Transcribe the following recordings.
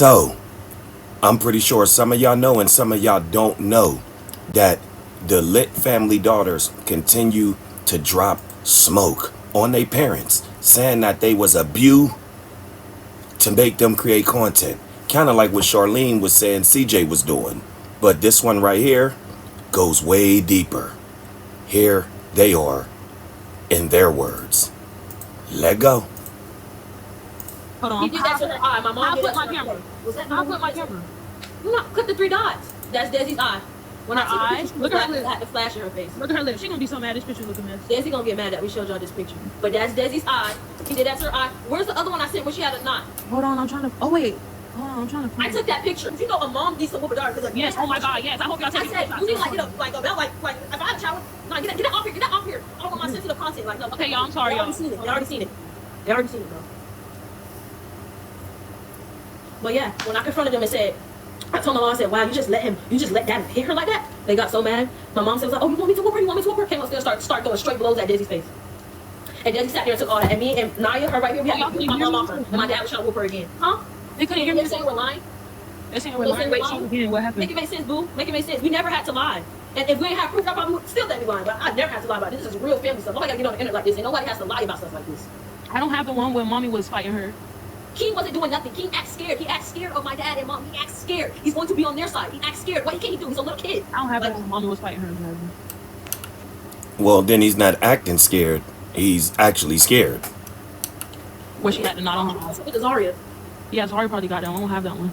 So, I'm pretty sure some of y'all know and some of y'all don't know that the Lit family daughters continue to drop smoke on their parents, saying that they was abused to make them create content. Kind of like what Charlene was saying CJ was doing. But this one right here goes way deeper. Here they are in their words. Let go. Hold on. He did that to her eye. My mom did that to her camera. I'll put my camera. No, click the 3 dots. That's Desi's eye. When Her I took the eye? picture, Look at her I lips. had to flash in her face. Look at her lips. She gonna be so mad. This picture looking mess. Desi gonna get mad that we showed y'all this picture. But that's Desi's eye. He did that to her eye. Where's the other one I sent where she had a knot? Hold on. I'm trying to. Oh wait. Hold on. I'm trying to. I took that picture. You know a mom needs to whoop a daughter because Yes. Oh my God. Yes. I hope y'all I take said you need like get up like about like if I had a shower, like get that off here, get that off here. I don't want my sensitive content. Like no. Okay, y'all. I'm sorry, They y'all. already seen it. They already seen it. They already seen it, bro. But yeah, when I confronted them and said, I told my mom, I said, wow, you just let dad hit her like that? They got so mad. My mom said, oh, you want me to whoop her? You want me to whoop her? Came upstairs, start throwing straight blows at Desi's face. And Desi sat there and took all that. And me and Naya, her right here, we had to keep my mom off her. And my dad was trying to whoop her again. Huh? They couldn't hear They're me. saying we're lying. They're saying we're lying. Wait, show again. What Make happened? it make sense, boo. Make it make sense. We never had to lie. And if we ain't have proof, I probably would still let me lie. But I never had to lie about it. This is real family stuff. Nobody got to get on the internet like this. And nobody has to lie about stuff like this. I don't have the one where mommy was fighting her. He wasn't doing nothing. He acts scared. He acts scared of my dad and mom. He acts scared. He's going to be on their side. He acts scared. What can he do? He's a little kid. I don't have that when mommy was fighting her. Well, then he's not acting scared. He's actually scared. Where she had the knot on her eyes. With Zaria. Yeah, Zari probably got that one. I don't have that one.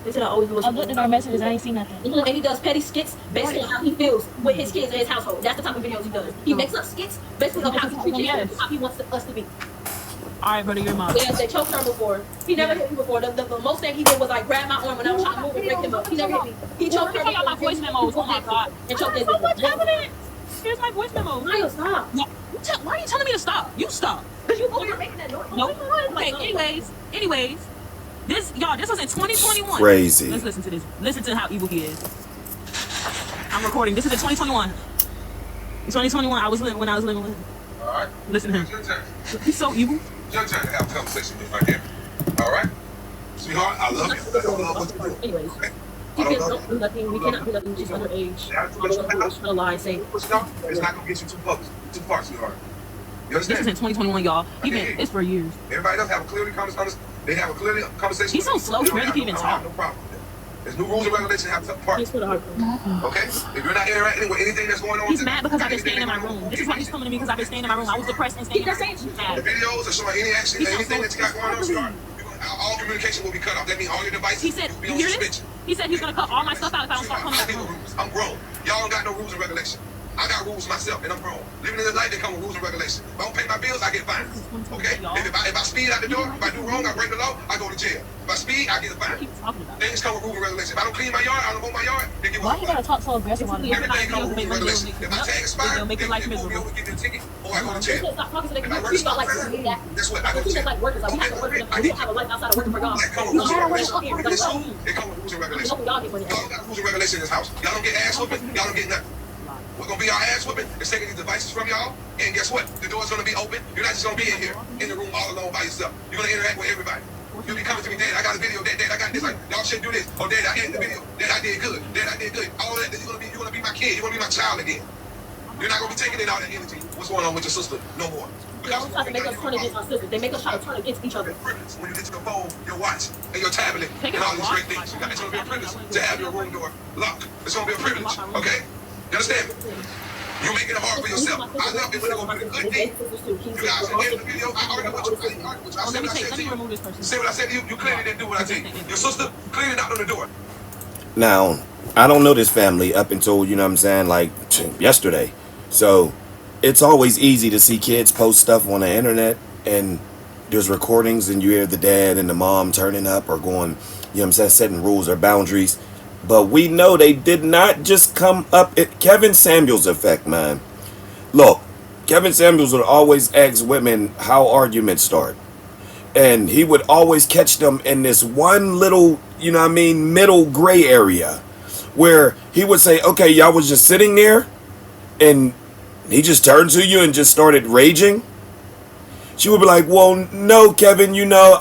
They said I always do. I looked at our messages. I ain't seen nothing. And he does petty skits based on how he feels with his kids and his household. That's the type of videos he does. He makes up skits basically of how he treats kids, how he wants us to be. All right, brother, your mom. Yes, they choked her before. He never hit me before. The most thing he did was like grab my arm when I was trying to move and break him up. He never hit me. He choked her. Let me tell y'all my voice memos. Oh my God. And choked his So much evidence. Here's my voice memos. Mario, stop. No, why are you telling me to stop? You stop. Because you over here making that noise. Nope. Okay, anyways. This was in 2021. Crazy. Let's listen to this. Listen to how evil he is. I'm recording. This is in 2021. In 2021, when I was living with him. All right. Listen to him. It's your turn. He's so evil. It's your turn to have a conversation with my dad. All right? Sweetheart, I love you. I don't love what you do. Anyways. Okay? He I don't kids love don't do nothing. We cannot do nothing. She's underage. I don't know who's gonna lie and say. Push it off. It's not going to get you too far, sweetheart. You This is in understand? 2021, y'all. It's for years. Everybody else have a clearly conversation. They have a clearly conversation. He's so slow, he barely can even talk. No problem. There's new rules and regulations have to part. He's for the hardcore. Okay? If you're not interacting with anything that's going on, He's mad because I've been staying in my room. This is why he's coming to me, because I've been staying in my room. I was depressed and staying in my room. He's The mad. videos are showing any action, anything that you got going on, sweetheart. All communication will be cut off. That means all your devices He said, will be you on hear suspension. this? He said he's gonna cut all my stuff out if I don't start coming I back need no home. rules. I'm grown. Y'all don't got no rules and regulations. I got rules myself, and I'm grown. Living in the life, they come with rules and regulations. If I don't pay my bills, I get fined. Okay? If I speed out the door, if I do wrong, I break the law, I go to jail. If I speed, I get a What fine. are you talking about? Things come with rules and regulations. If I don't clean my yard, I don't mow my yard, they get Why one you gotta fine. talk so aggressive on it? Everything comes with rules and regulations. If my tag expires, They'll make they your life pull me miserable. over, give me a ticket, or I go to They jail. said stop talking so they If can I work treat y'all like somewhere, that. guess what? I go to Treat us jail. like workers. Like we have to work. We don't have a life outside of working for y'all. Like, come with rules and regulations. This school, they come with rules and regulations. Y'all get money. Y'all got rules and regulations in this house. Y'all don't get ass whooping, y'all don't get nothing. We're gonna be our ass whooping. It's taking these devices from y'all. And guess what? The door's gonna be open. You're not just gonna be in here, in the room all alone by yourself. You're gonna interact with everybody. You'll be coming to me, Dad, I got a video, Dad, I got this. Like, y'all should do this. Oh, Dad, I ended the video. Dad, I did good. Dad, I did good. All that, you're gonna be my kid. You're gonna be my child again. You're not gonna be taking in all that energy. What's going on with your sister? No more. They always try to make us turn against our sisters. They make us try to turn against each other. Privilege when you get your phone, your watch, and your tablet, and all these great things. It's gonna be a privilege to have your room door locked. It's gonna be a privilege, okay? You understand? You're making it hard for yourself. I love it when it's gonna be a good thing. You guys are in the video. I argue with you. I didn't argue with you. I said what I said to you. Say what I said to you. You clearly didn't do what I did. Your sister clearly knocked on the door. Now, I don't know this family up until, you know what I'm saying, like yesterday. So it's always easy to see kids post stuff on the internet and there's recordings and you hear the dad and the mom turning up or going, you know what I'm saying, setting rules or boundaries. But we know they did not just come up. Kevin Samuels effect, man. Look, Kevin Samuels would always ask women how arguments start. And he would always catch them in this one little, you know what I mean, middle gray area. Where he would say, okay, y'all was just sitting there. And he just turned to you and just started raging. She would be like, well, no, Kevin, you know,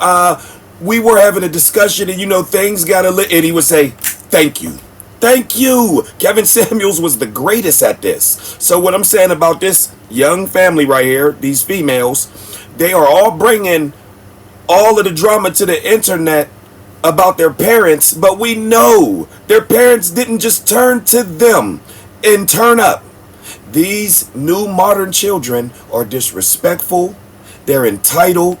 we were having a discussion and, things got a lit. And he would say, thank you. Thank you. Kevin Samuels was the greatest at this. So what I'm saying about this young family right here, these females, they are all bringing all of the drama to the internet about their parents, but we know their parents didn't just turn to them and turn up. These new modern children are disrespectful. They're entitled.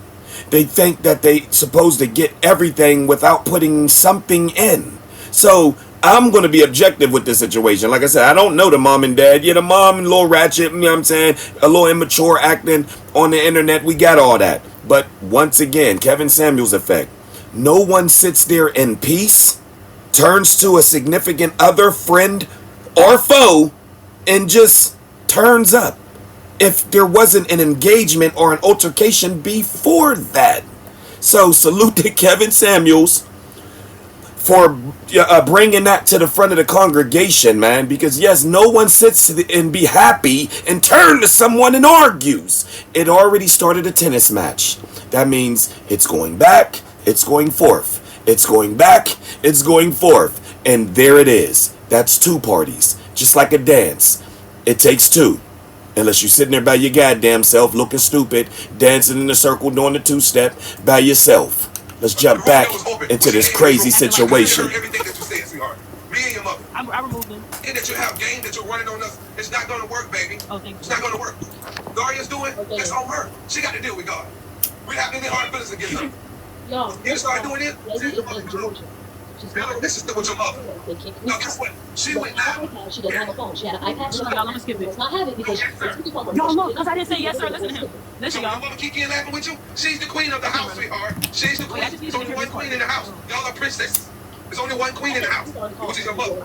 They think that they supposed to get everything without putting something in. So I'm going to be objective with this situation. Like I said, I don't know the mom and dad. Yeah, the mom and a little ratchet, you know what I'm saying? A little immature acting on the internet. We got all that. But once again, Kevin Samuels effect. No one sits there in peace, turns to a significant other, friend, or foe, and just turns up. If there wasn't an engagement or an altercation before that. So salute to Kevin Samuels for bringing that to the front of the congregation, man. Because yes, no one sits and be happy and turn to someone and argues. It already started a tennis match. That means it's going back, it's going forth. It's going back, it's going forth. And there it is. That's two parties. Just like a dance. It takes two. Unless you're sitting there by your goddamn self looking stupid, dancing in a circle, doing the two-step by yourself. Let's jump back into this crazy situation. Everything that you said, sweetheart. Me and your mother. I removed them. And that you have game that you're running on us. It's not going to work, baby. Oh, thank you. It's not going to work. Daria's doing, it's on her. She got to deal with God. We have any hard feelings against her. Yo, You start doing it, lady is in Georgia. She's not. this is with your mother. They can't. Now, guess what? She went now. She doesn't have a phone. She had an iPad. She Y'all, I'm gonna skip it. does not have it because Y'all look, because I didn't say yes, sir. Listen to him. So Listen, your y'all. mother Kiki and laughing with you? She's the queen of the house, sweetheart. She's the queen. Wait, I just need There's to only hear one this queen part. in the house. Y'all are princesses. There's only one queen in the house, which is your mother.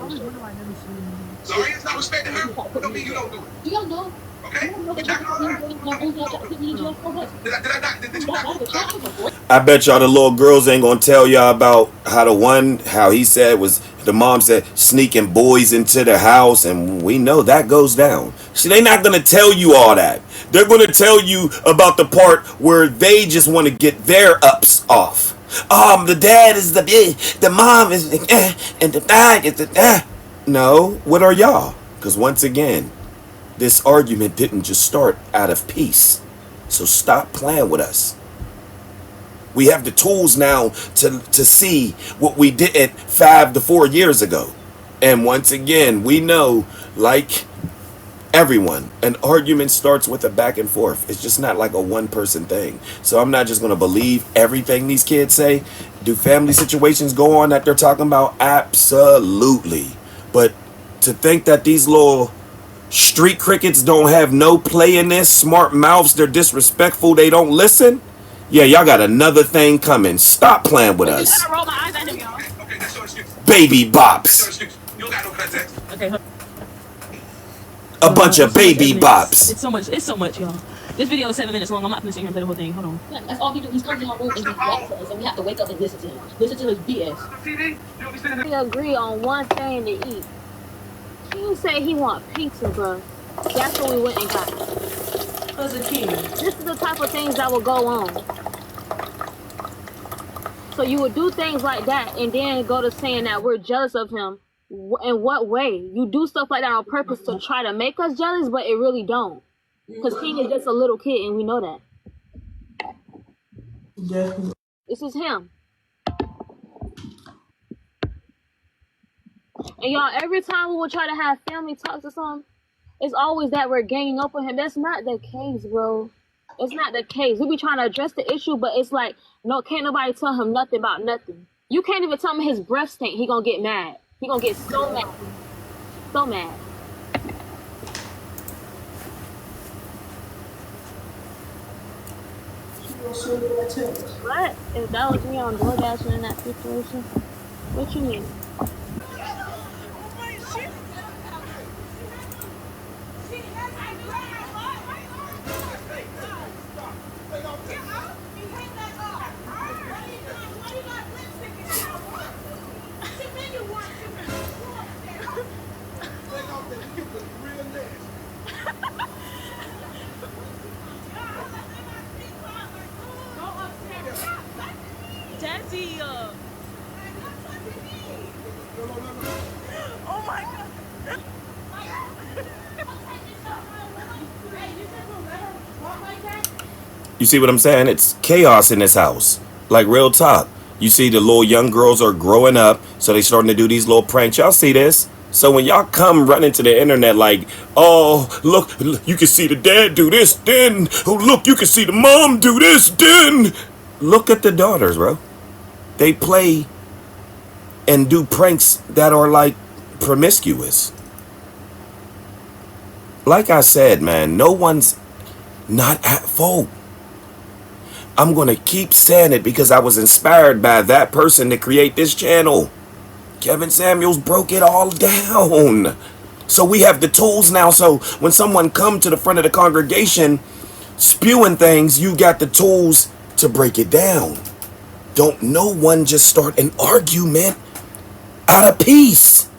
Daria's not respecting her. Don't mean you don't do it. Do y'all know? Okay? You know We that not gonna her. Did I not? Did you not? I bet y'all the little girls ain't gonna tell y'all about how he said was, the mom said, sneaking boys into the house, and we know that goes down. See, they not gonna tell you all that. They're gonna tell you about the part where they just want to get their ups off. The dad is the mom is and the dad is the No, what are y'all? Because once again, this argument didn't just start out of peace. So stop playing with us. We have the tools now to see what we did 5 to 4 years ago. And once again, we know, like everyone, an argument starts with a back and forth. It's just not like a one-person thing. So I'm not just going to believe everything these kids say. Do family situations go on that they're talking about? Absolutely. But to think that these little street crickets don't have no play in this, smart mouths, they're disrespectful, they don't listen. Yeah, y'all got another thing coming. Stop playing with us. I roll my eyes at him, y'all. Okay, that's your excuse. Baby That's your bops. excuse. You don't got no context. Okay. A bunch of baby bops. It's so much, y'all. This video is 7 minutes long. I'm not gonna sit here and play the whole thing. Hold on. Yeah, that's all he do. He's coming in our room and he writes us, and we have to wake up and listen to him. Listen to his BS. TV, you don't be sitting We agree on one thing to eat. He say he want pizza, bro. That's what we went and got. As a king. This is the type of things that will go on. So you would do things like that and then go to saying that we're jealous of him. In what way? You do stuff like that on purpose to try to make us jealous, but it really don't. Because King is just a little kid and we know that. Definitely. This is him. And y'all, every time we would try to have family talks or something, it's always that we're ganging up on him. That's not the case, bro. It's not the case. We be trying to address the issue, but it's like, no, can't nobody tell him nothing about nothing. You can't even tell him his breath stink. He gonna get mad. He gonna get so mad. So mad. What? If that was me on DoorDash in that situation, what you mean? Daddy. see. Oh my god. You see what I'm saying? It's chaos in this house. Like, real talk. You see the little young girls are growing up, so they starting to do these little pranks. Y'all see this? So when y'all come running to the internet like, oh, look, you can see the dad do this, then. Oh, look, you can see the mom do this, then. Look at the daughters, bro. They play and do pranks that are like promiscuous. Like I said, man, no one's not at fault. I'm going to keep saying it because I was inspired by that person to create this channel. Kevin Samuels broke it all down. So we have the tools now. So when someone come to the front of the congregation spewing things, you got the tools to break it down. Don't no one just start an argument out of peace.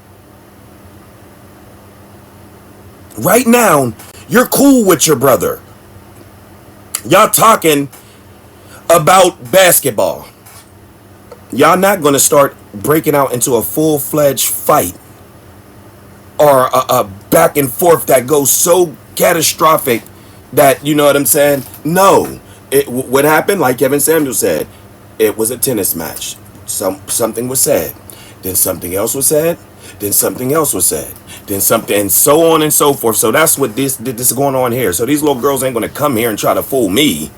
Right now, you're cool with your brother. Y'all talking about basketball. Y'all not going to start breaking out into a full-fledged fight or a back and forth that goes so catastrophic that, you know what I'm saying? No. What happened, like Kevin Samuels said, it was a tennis match. Something was said. Then something else was said. Then something else was said. Then something, and so on and so forth. So that's what this is going on here. So these little girls ain't going to come here and try to fool me.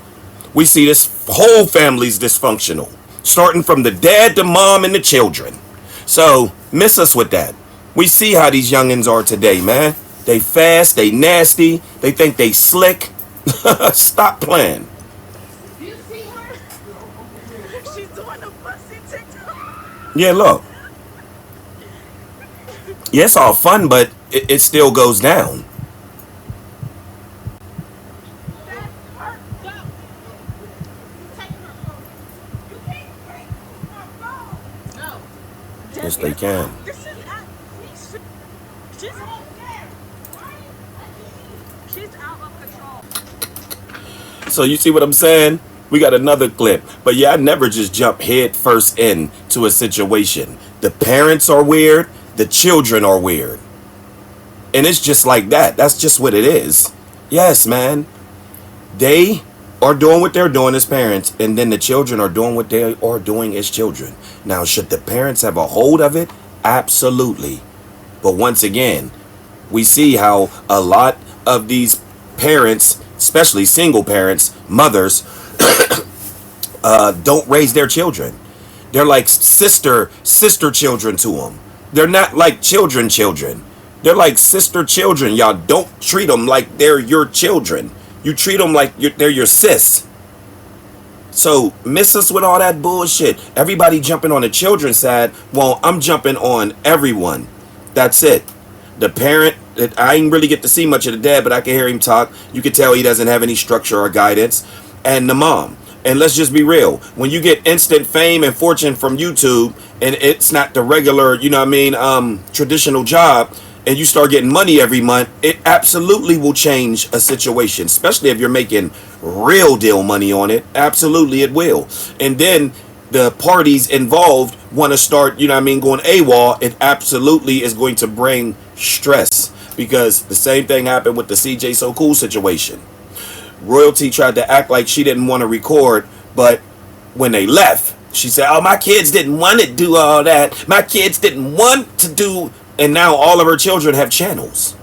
We see this whole family's dysfunctional, starting from the dad, the mom, and the children. So miss us with that. We see how these youngins are today, man. They fast, they nasty, they think they slick. Stop playing. Do you see her? She's doing a fussy TikTok. Yeah, look. Yeah, it's all fun, but it still goes down. Yes, they can. She's out of control. So you see what I'm saying? We got another clip. But yeah, I never just jump head first into a situation. The parents are weird. The children are weird. And it's just like that. That's just what it is. Yes, man. They are doing what they're doing as parents, and then the children are doing what they are doing as children. Now, should the parents have a hold of it? Absolutely. But once again, we see how a lot of these parents, especially single parents, mothers, don't raise their children. They're like sister children to them. They're not like children. They're like sister children. Y'all don't treat them like they're your children. You treat them like they're your sis. So miss us with all that bullshit. Everybody jumping on the children's side. Well, I'm jumping on everyone. That's it. The parent, I didn't really get to see much of the dad, but I can hear him talk. You can tell he doesn't have any structure or guidance. And the mom. And let's just be real. When you get instant fame and fortune from YouTube, and it's not the regular, you know what I mean, traditional job, and you start getting money every month, it absolutely will change a situation, especially if you're making real deal money on it. Absolutely it will. And then the parties involved want to start, you know what I mean, going AWOL. It absolutely is going to bring stress, because the same thing happened with the CJ So Cool situation. Royalty tried to act like she didn't want to record, but when they left, she said, oh, my kids didn't want to do all that. My kids didn't want to do, and now all of her children have channels.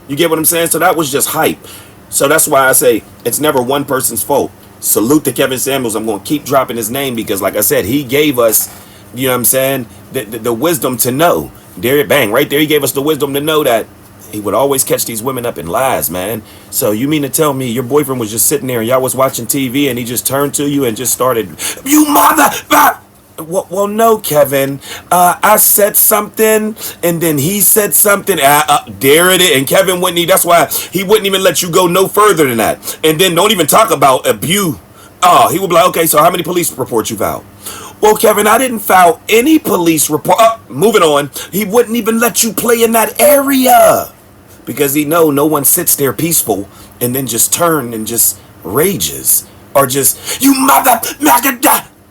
You get what I'm saying? So that was just hype. So that's why I say it's never one person's fault. Salute to Kevin Samuels. I'm going to keep dropping his name because, like I said, he gave us, you know what I'm saying, the wisdom to know. There, bang, right there, he gave us the wisdom to know that he would always catch these women up in lies, man. So you mean to tell me your boyfriend was just sitting there and y'all was watching TV and he just turned to you and just started, you mother... Well, no, Kevin. I said something, and then he said something. There it is. And Kevin wouldn't. That's why he wouldn't even let you go no further than that. And then don't even talk about abuse. Oh, he would be like, okay, so how many police reports you filed? Well, Kevin, I didn't file any police report. Moving on. He wouldn't even let you play in that area because he know no one sits there peaceful and then just turn and just rages or just you mother.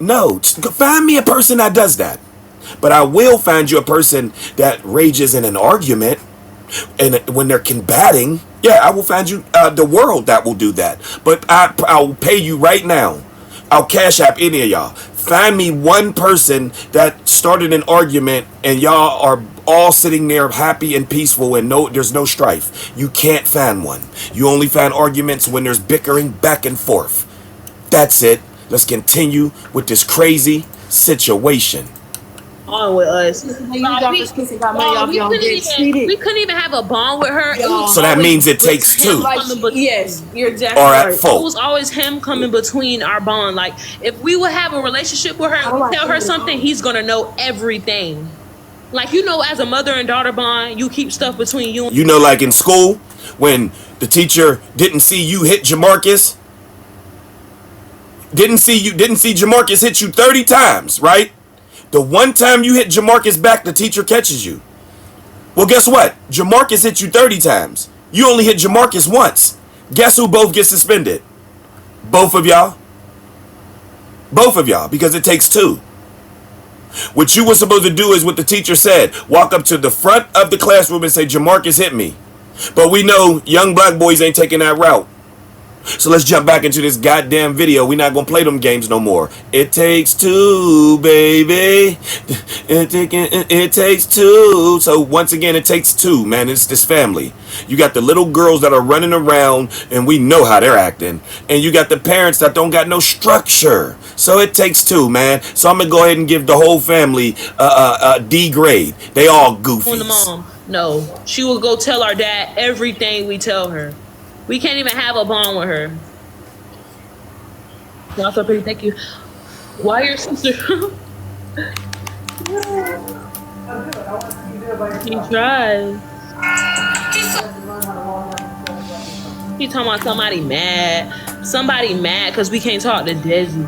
No, find me a person that does that. But I will find you a person that rages in an argument, and when they're combating, yeah, I will find you the world that will do that. But I'll pay you right now. I'll cash app any of y'all. Find me one person that started an argument and y'all are all sitting there happy and peaceful and there's no strife. You can't find one. You only find arguments when there's bickering back and forth. That's it. Let's continue with this crazy situation. On with us. We couldn't even have a bond with her. So that means it takes two. Yes, you're exactly Or right. at full. It was always him coming between our bond. Like, if we would have a relationship with her and we tell her something, he's gonna know everything. Like, you know, as a mother and daughter bond, you keep stuff between you. You know, like in school, when the teacher didn't see you hit Jamarcus, didn't see Jamarcus hit you 30 times, right? The one time you hit Jamarcus back, the teacher catches you. Well, guess what? Jamarcus hit you 30 times. You only hit Jamarcus once. Guess who both get suspended? Both of y'all. Both of y'all, because it takes two. What you were supposed to do is what the teacher said. Walk up to the front of the classroom and say, Jamarcus hit me. But we know young black boys ain't taking that route. So let's jump back into this goddamn video. We're not going to play them games no more. It takes two, baby. It takes two. So once again, it takes two, man. It's this family. You got the little girls that are running around, and we know how they're acting. And you got the parents that don't got no structure. So it takes two, man. So I'm going to go ahead and give the whole family a D grade. They all goofies. On the mom. No. She will go tell our dad everything we tell her. We can't even have a bond with her. Y'all so pretty, thank you. Why your sister? He tries. He talking about somebody mad. Somebody mad because we can't talk to Desi.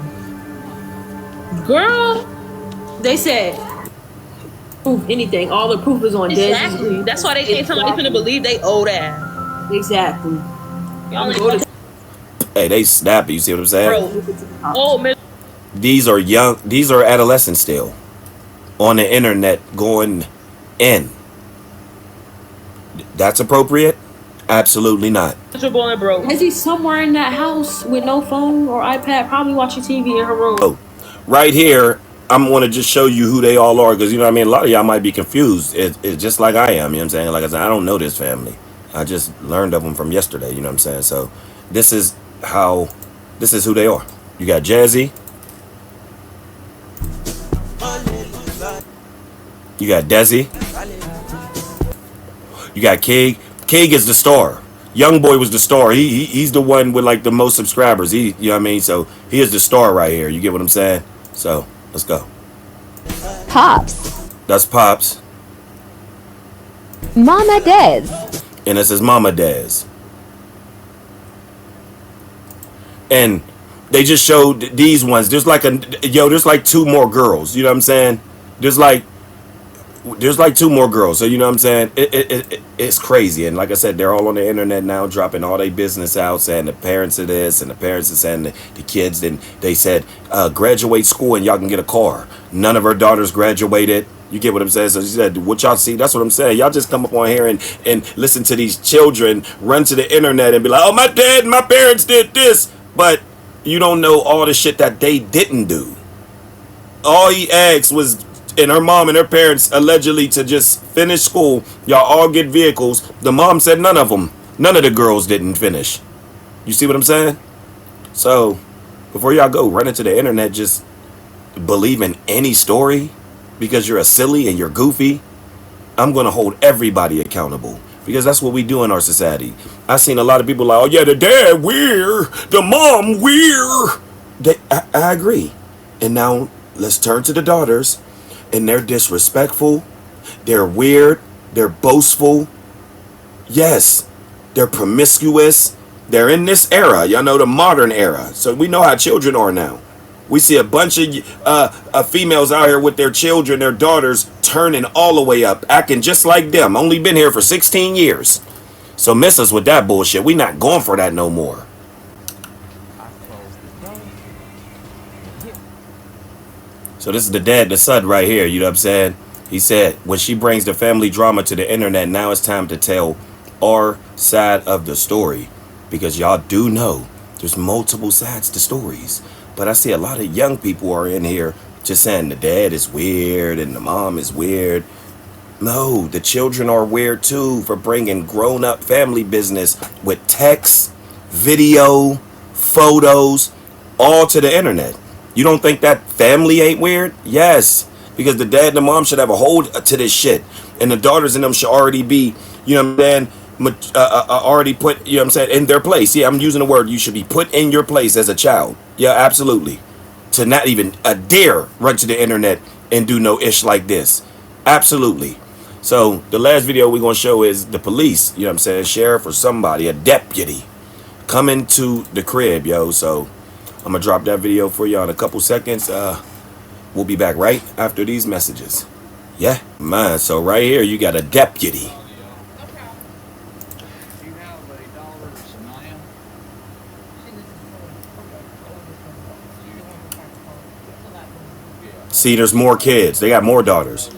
Girl. They said proof anything. All the proof is on Exactly. Desi. That's why they can't tell me to believe they owe that. Exactly. Y'all ain't Hey, they snappy. You see what I'm saying? bro. Oh, man. These are young. These are adolescents still on the internet going in. That's appropriate? Absolutely not. Bro. Is he somewhere in that house with no phone or iPad, probably watching TV in her room? Oh, right here, I'm going to just show you who they all are, because, you know what I mean, a lot of y'all might be confused. It's just like I am, you know what I'm saying? Like I said, I don't know this family. I just learned of them from yesterday, you know what I'm saying? So this is who they are. You got Jazzy. You got Desi. You got Kig. Kig is the star. Young boy was the star. He's the one with like the most subscribers. You know what I mean? So he is the star right here. You get what I'm saying? So let's go. Pops. That's Pops. Mama Des. And this is Mama Des. And they just showed these ones. There's like two more girls. You know what I'm saying? There's like two more girls. So you know what I'm saying? It's crazy. And like I said, they're all on the internet now, dropping all their business out, saying the parents of this and the parents are saying the kids. Then they said, graduate school and y'all can get a car. None of her daughters graduated. You get what I'm saying? So she said, what y'all see, that's what I'm saying. Y'all just come up on here and listen to these children run to the internet and be like, oh, my dad and my parents did this. But you don't know all the shit that they didn't do. All he asked was, and her mom and her parents allegedly, to just finish school. Y'all all get vehicles. The mom said none of the girls didn't finish. You see what I'm saying? So before y'all go run into the internet, just believe in any story because you're a silly and you're goofy. I'm going to hold everybody accountable because that's what we do in our society. I've seen a lot of people like, oh yeah, the dad weird, the mom weird. I agree. And now let's turn to the daughters. And they're disrespectful, they're weird, they're boastful, yes, they're promiscuous, they're in this era, y'all know, the modern era, so we know how children are now. We see a bunch of females out here with their children, their daughters, turning all the way up, acting just like them, only been here for 16 years, so miss us with that bullshit. We not going for that no more. I closed the door. So this is the dad, the son right here. You know what I'm saying? He said, when she brings the family drama to the internet, now it's time to tell our side of the story. Because y'all do know there's multiple sides to stories. But I see a lot of young people are in here just saying the dad is weird and the mom is weird. No, the children are weird too for bringing grown up family business with text, video, photos, all to the internet. You don't think that family ain't weird? Yes, because the dad and the mom should have a hold to this shit. And the daughters and them should already be, you know what I'm saying, already put, you know what I'm saying, in their place. Yeah, I'm using the word, you should be put in your place as a child. Yeah, absolutely. To not even dare run to the internet and do no ish like this. Absolutely. So the last video we're going to show is the police, you know what I'm saying, sheriff or somebody, a deputy, coming to the crib, yo. So I'm going to drop that video for you in a couple seconds. We'll be back right after these messages. Yeah, man. So right here, you got a deputy. See, there's more kids. They got more daughters.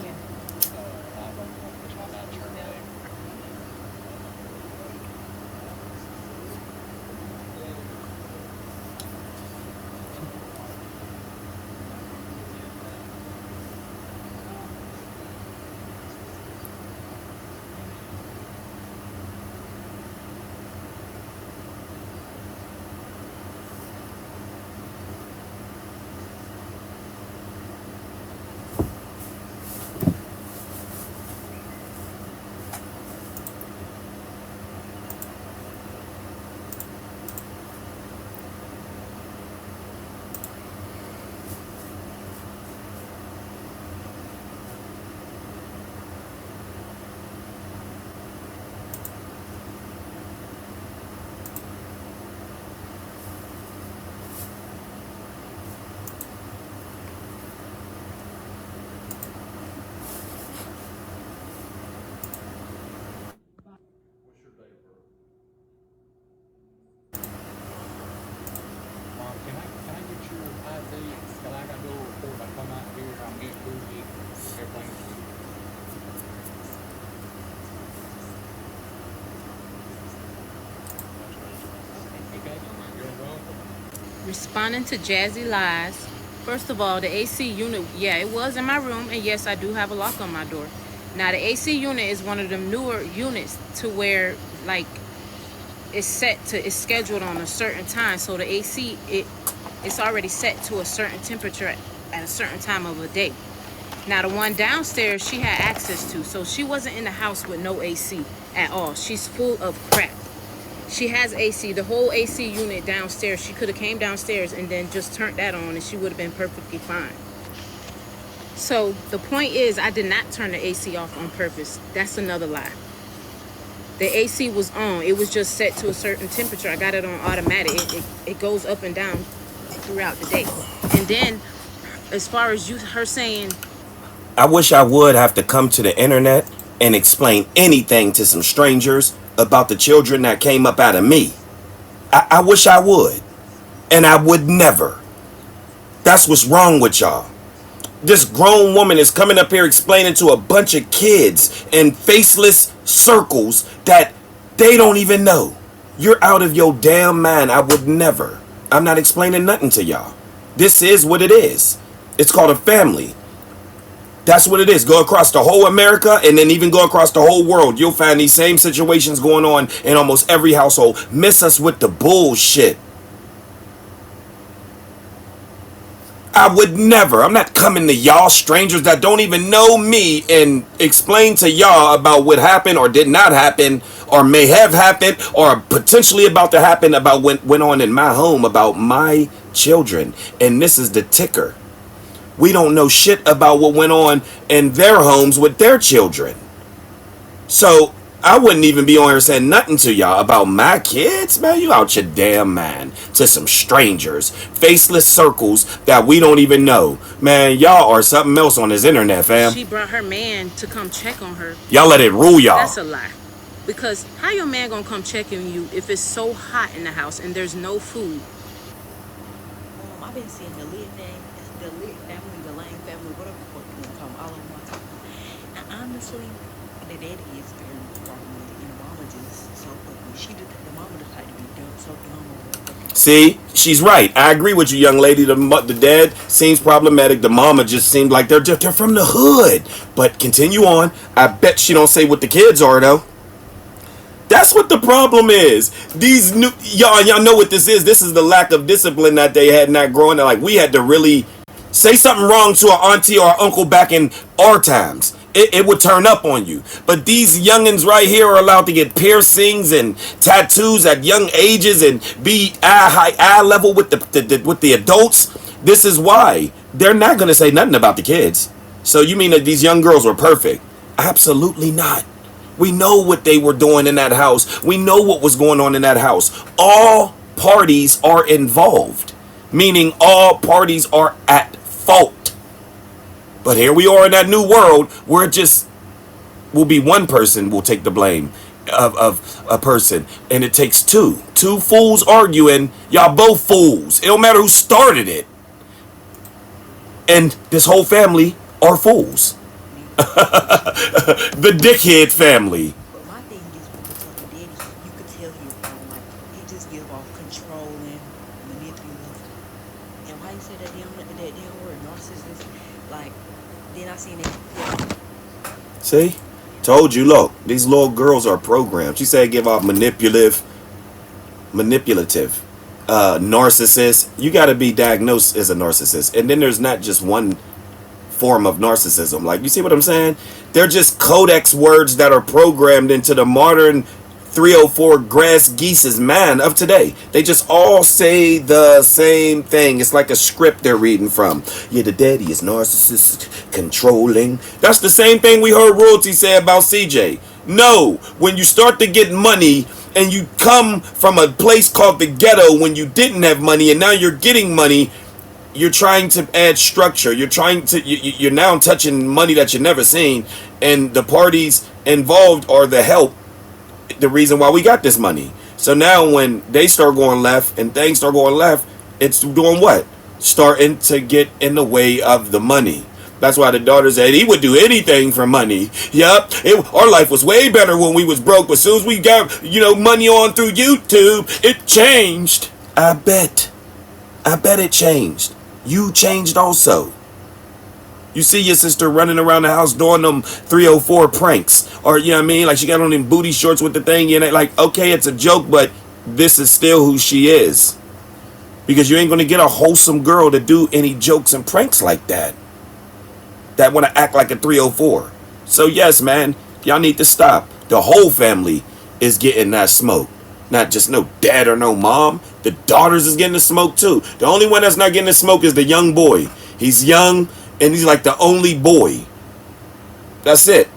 Responding to Jazzy Lies. First of all, the AC unit, yeah, it was in my room, and yes, I do have a lock on my door. Now, the AC unit is one of them newer units to where, like, it's scheduled on a certain time. So the AC, it's already set to a certain temperature at a certain time of the day. Now, the one downstairs, she had access to, so she wasn't in the house with no AC at all. She's full of crap. She has AC, the whole AC unit downstairs. She could have came downstairs and then just turned that on and she would have been perfectly fine. So the point is, I did not turn the AC off on purpose. That's another lie. The AC was on. It was just set to a certain temperature. I got it on automatic. It goes up and down throughout the day. And then, as far as her saying, I wish I would have to come to the internet and explain anything to some strangers about the children that came up out of me. I wish I would. And I would never. That's what's wrong with y'all. This grown woman is coming up here explaining to a bunch of kids in faceless circles that they don't even know. You're out of your damn mind. I would never. I'm not explaining nothing to y'all. This is what it is. It's called a family. That's what it is. Go across the whole America and then even go across the whole world. You'll find these same situations going on in almost every household. Miss us with the bullshit. I would never. I'm not coming to y'all strangers that don't even know me and explain to y'all about what happened or did not happen or may have happened or potentially about to happen about what went on in my home about my children. And this is the ticker. We don't know shit about what went on in their homes with their children. So I wouldn't even be on here saying nothing to y'all about my kids, man. You out your damn mind to some strangers, faceless circles that we don't even know. Man, y'all are something else on this internet, fam. she brought her man to come check on her. Y'all let it rule y'all. That's a lie. Because how your man gonna come check on you if it's so hot in the house and there's no food? I've been seeing the lid thing. the lit family, the lame family, whatever the fuck you want to call them, all of them are talking. And honestly, the daddy is very problematic, and the mama just so fucking. The mama the type to be dumb, so dumb or fucking. See, she's right. I agree with you, young lady. The dad seems problematic. The mama just seemed like they're from the hood. But continue on. I bet she don't say what the kids are though. That's what the problem is. These new y'all know what this is. This is the lack of discipline that they had not growing up. Like we had to really say something wrong to our auntie or our uncle back in our times. It would turn up on you. But these youngins right here are allowed to get piercings and tattoos at young ages and be eye level with the adults. This is why they're not gonna say nothing about the kids. So you mean that these young girls were perfect? Absolutely not. We know what they were doing in that house. We know what was going on in that house. All parties are involved, meaning all parties are at fault. But here we are in that new world where it just will be one person will take the blame of a person, and it takes two. Two fools arguing. Y'all both fools. It don't matter who started it. And this whole family are fools. The dickhead family. But my thing is with the fucking daddy, you could tell like he just give off controlling, manipulative, and why you say that damn word narcissist? Like then I seen it. See, told you. Look, these little girls are programmed. She said give off manipulative, narcissist. You got to be diagnosed as a narcissist, and then there's not just one form of narcissism. Like, you see what I'm saying? They're just codex words that are programmed into the modern 304 grass geese's man of today. They just all say the same thing. It's like a script they're reading from. Yeah, the daddy is narcissist, controlling. That's the same thing we heard royalty say about CJ. No, when you start to get money and you come from a place called the ghetto when you didn't have money and now you're getting money, you're trying to add structure. You're now touching money that you've never seen, and the parties involved are the help, the reason why we got this money. So now when they start going left and things start going left, it's doing what? Starting to get in the way of the money. That's why the daughter said he would do anything for money. Yup, our life was way better when we was broke, but as soon as we got money on through YouTube, it changed. I bet it changed. You changed also. You see your sister running around the house doing them 304 pranks. Or, you know what I mean? Like, she got on them booty shorts with the thing in it. Like, okay, it's a joke, but this is still who she is. Because you ain't going to get a wholesome girl to do any jokes and pranks like that. That want to act like a 304. So, yes, man, y'all need to stop. The whole family is getting that smoke. Not just no dad or no mom. The daughters is getting the smoke too. The only one that's not getting the smoke is the young boy. He's young and he's like the only boy. That's it.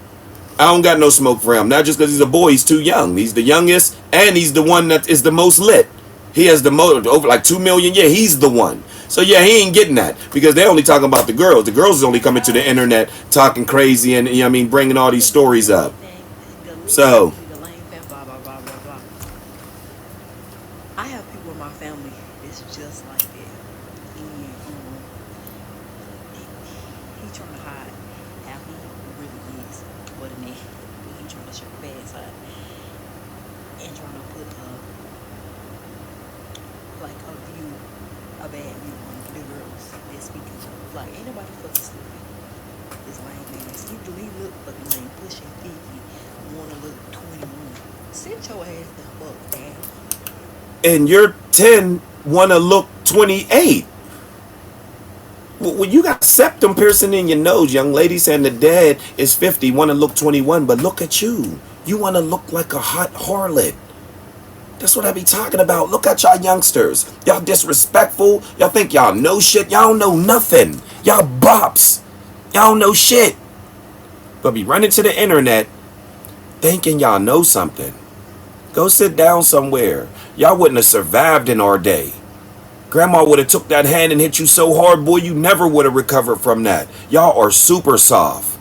I don't got no smoke for him. Not just because he's a boy, he's too young. He's the youngest and he's the one that is the most lit. He has the most, over like 2 million. Yeah, he's the one. So yeah, he ain't getting that because they only talking about the girls. The girls is only coming to the internet talking crazy and, bringing all these stories up. So I have people in my family that's just like that. And he trying to hide how he really is, but in it, he trying to show the bad side and trying to put a bad view on the girls that speaking of. Like, ain't nobody fucking stupid. This lame man, he look fucking lame, pushing 50, wanna look 21. Sit your ass the fuck down. And you're 10, want to look 28. Well, you got septum piercing in your nose, young lady, saying the dad is 50, want to look 21, but look at you. You want to look like a hot harlot. That's what I be talking about. Look at y'all youngsters. Y'all disrespectful. Y'all think y'all know shit. Y'all don't know nothing. Y'all bops. Y'all don't know shit. But be running to the internet thinking y'all know something. Go sit down somewhere. Y'all wouldn't have survived in our day. Grandma would have took that hand and hit you so hard, boy, you never would have recovered from that. Y'all are super soft.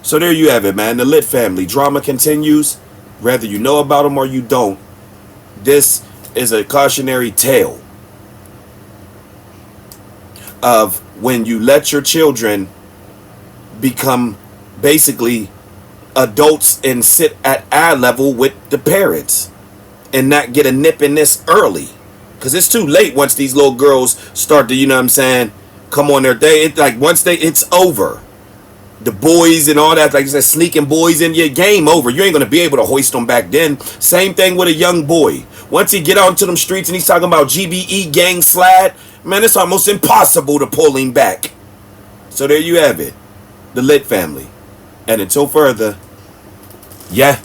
So there you have it, man. The Lit family. Drama continues. Whether you know about them or you don't. This is a cautionary tale. of when you let your children become basically adults and sit at eye level with the parents and not get a nip in this early, because it's too late once these little girls start to, you know what I'm saying, come on their day. It, like once it's over, the boys and all that, like I said, sneaking boys in, your game over. You ain't gonna be able to hoist them back then. Same thing with a young boy. Once he get out into them streets and he's talking about GBE gang slide, man, it's almost impossible to pull him back. So there you have it, the Lit family. And until further, yeah.